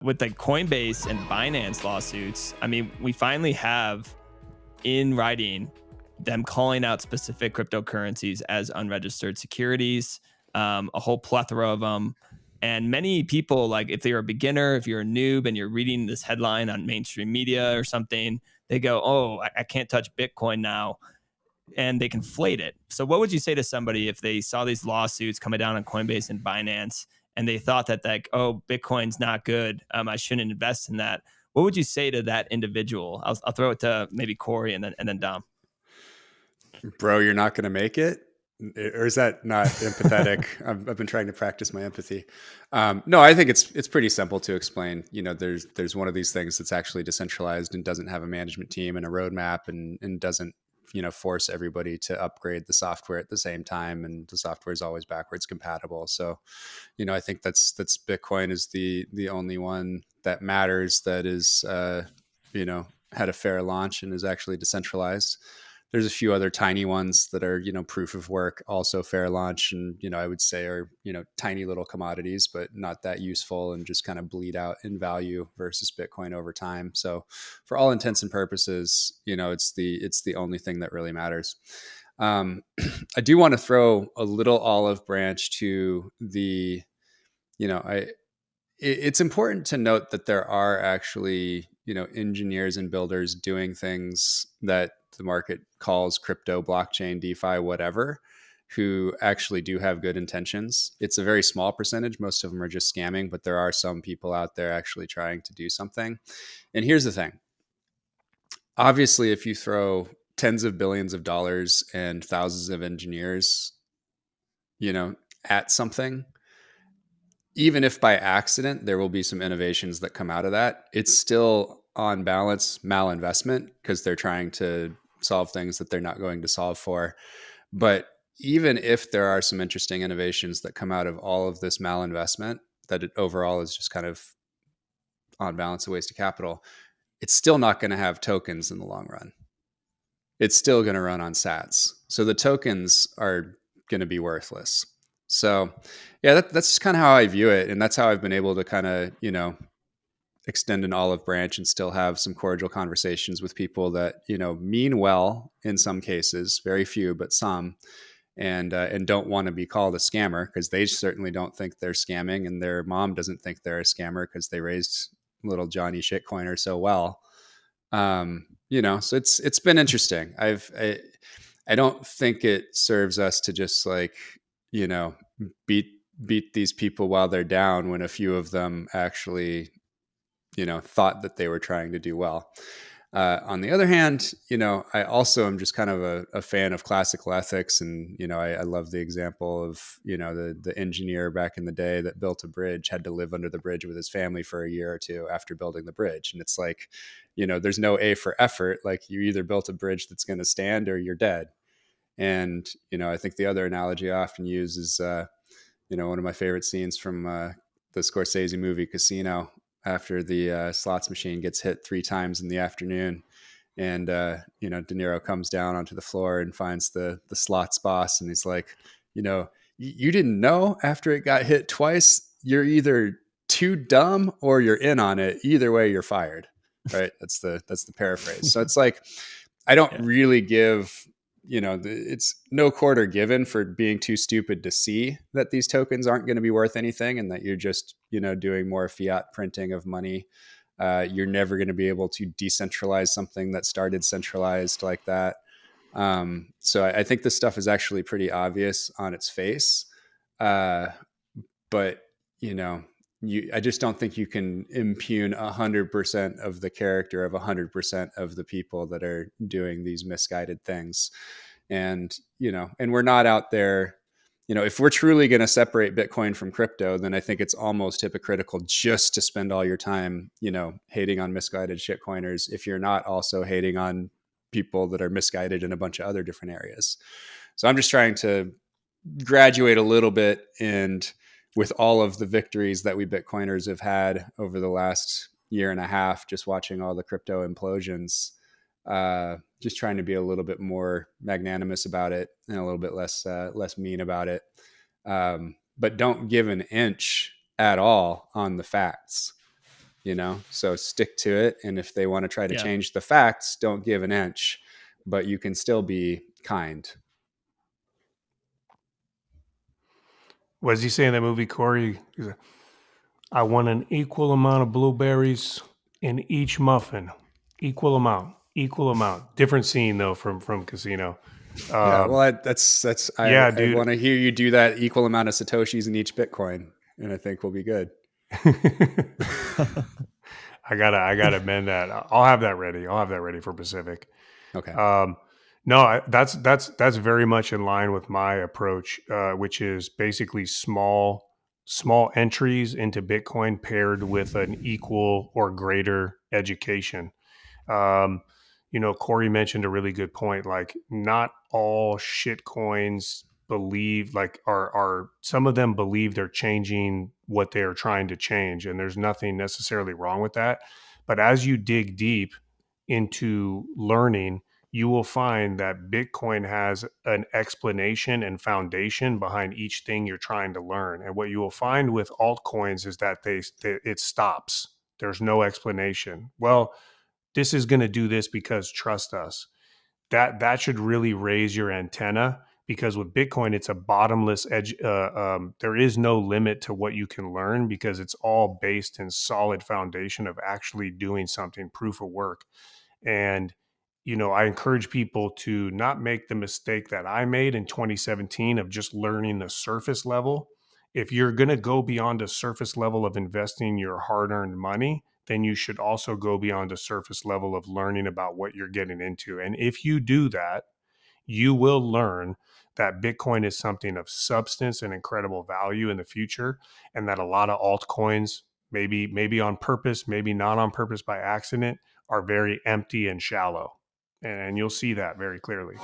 with the Coinbase and Binance lawsuits, I mean, we finally have in writing them calling out specific cryptocurrencies as unregistered securities, a whole plethora of them. And many people, like if you're a beginner, if you're a noob and you're reading this headline on mainstream media or something, they go, oh, I can't touch Bitcoin now. And they conflate it. So what would you say to somebody if they saw these lawsuits coming down on Coinbase and Binance and they thought that like, oh, Bitcoin's not good, I shouldn't invest in that? What would you say to that individual? I'll throw it to maybe Cory and then Dom. Bro, you're not going to make it? Or is that not empathetic? I've been trying to practice my empathy. No, I think it's pretty simple to explain. You know, there's one of these things that's actually decentralized and doesn't have a management team and a roadmap and doesn't, you know, force everybody to upgrade the software at the same time, and the software is always backwards compatible. So, you know, I think that's Bitcoin is the only one that matters, that is you know, had a fair launch and is actually decentralized. There's a few other tiny ones that are, you know, proof of work, also fair launch, and, you know, I would say are, you know, tiny little commodities, but not that useful and just kind of bleed out in value versus Bitcoin over time. So for all intents and purposes, you know, it's the only thing that really matters. I do want to throw a little olive branch to the, you know, it's important to note that there are actually, you know, engineers and builders doing things that the market calls crypto, blockchain, DeFi, whatever, who actually do have good intentions. It's a very small percentage. Most of them are just scamming, but there are some people out there actually trying to do something. And here's the thing. Obviously, if you throw tens of billions of dollars and thousands of engineers, you know, at something, even if by accident there will be some innovations that come out of that, it's still on balance malinvestment, because they're trying to solve things that they're not going to solve for. But even if there are some interesting innovations that come out of all of this malinvestment, that it overall is just kind of on balance a waste of capital, it's still not going to have tokens in the long run. It's still going to run on sats. So the tokens are going to be worthless. So yeah, that's just kind of how I view it. And that's how I've been able to kind of, you know, extend an olive branch and still have some cordial conversations with people that, you know, mean well in some cases, very few, but some, and don't want to be called a scammer, because they certainly don't think they're scamming, and their mom doesn't think they're a scammer because they raised little Johnny Shitcoiner so well. You know, so it's been interesting. I don't think it serves us to just like, you know, beat these people while they're down, when a few of them actually, you know, thought that they were trying to do well. On the other hand, you know, I also am just kind of a fan of classical ethics. And, you know, I love the example of, you know, the engineer back in the day that built a bridge had to live under the bridge with his family for a year or two after building the bridge. And it's like, you know, there's no A for effort. Like, you either built a bridge that's going to stand or you're dead. And, you know, I think the other analogy I often use is, you know, one of my favorite scenes from the Scorsese movie Casino, after the slots machine gets hit 3 times in the afternoon, and you know, De Niro comes down onto the floor and finds the slots boss, and he's like, you know, you didn't know after it got hit twice, you're either too dumb or you're in on it. Either way, you're fired. Right? That's the paraphrase. So it's like, I don't really give, you know, it's no quarter given for being too stupid to see that these tokens aren't going to be worth anything, and that you're just, you know, doing more fiat printing of money. You're never going to be able to decentralize something that started centralized like that. So I think this stuff is actually pretty obvious on its face. But, you know, I just don't think you can impugn 100% of the character of 100% of the people that are doing these misguided things. And, you know, and we're not out there, you know, if we're truly going to separate Bitcoin from crypto, then I think it's almost hypocritical just to spend all your time, you know, hating on misguided shitcoiners if you're not also hating on people that are misguided in a bunch of other different areas. So I'm just trying to graduate a little bit, and with all of the victories that we Bitcoiners have had over the last year and a half, just watching all the crypto implosions, just trying to be a little bit more magnanimous about it and a little bit less mean about it. But don't give an inch at all on the facts. So stick to it. And if they want to try to Yeah. change the facts, don't give an inch, but you can still be kind. What does he say in that movie, Corey? He's like, I want an equal amount of blueberries in each muffin. Equal amount. Equal amount. Different scene though from Casino. Yeah, well, Yeah, I dude. want to hear you do that equal amount of Satoshis in each Bitcoin, and I think we'll be good. I gotta amend that. I'll have that ready. I'll have that ready for Pacific. Okay. No, that's very much in line with my approach, which is basically small entries into Bitcoin paired with an equal or greater education. Um, Corey mentioned a really good point. Like, not all shit coins believe, like, are some of them believe they're changing what they're trying to change, and there's nothing necessarily wrong with that. But as you dig deep into learning, you will find that Bitcoin has an explanation and foundation behind each thing you're trying to learn. And what you will find with altcoins is that it stops. There's no explanation. Well, this is going to do this because trust us. That should really raise your antenna, because with Bitcoin, it's a bottomless edge. There is no limit to what you can learn, because it's all based in solid foundation of actually doing something, proof of work. And I encourage people to not make the mistake that I made in 2017 of just learning the surface level. If you're going to go beyond a surface level of investing your hard-earned money, then you should also go beyond a surface level of learning about what you're getting into. And if you do that, you will learn that Bitcoin is something of substance and incredible value in the future, and that a lot of altcoins, maybe on purpose, maybe not on purpose by accident, are very empty and shallow. And you'll see that very clearly.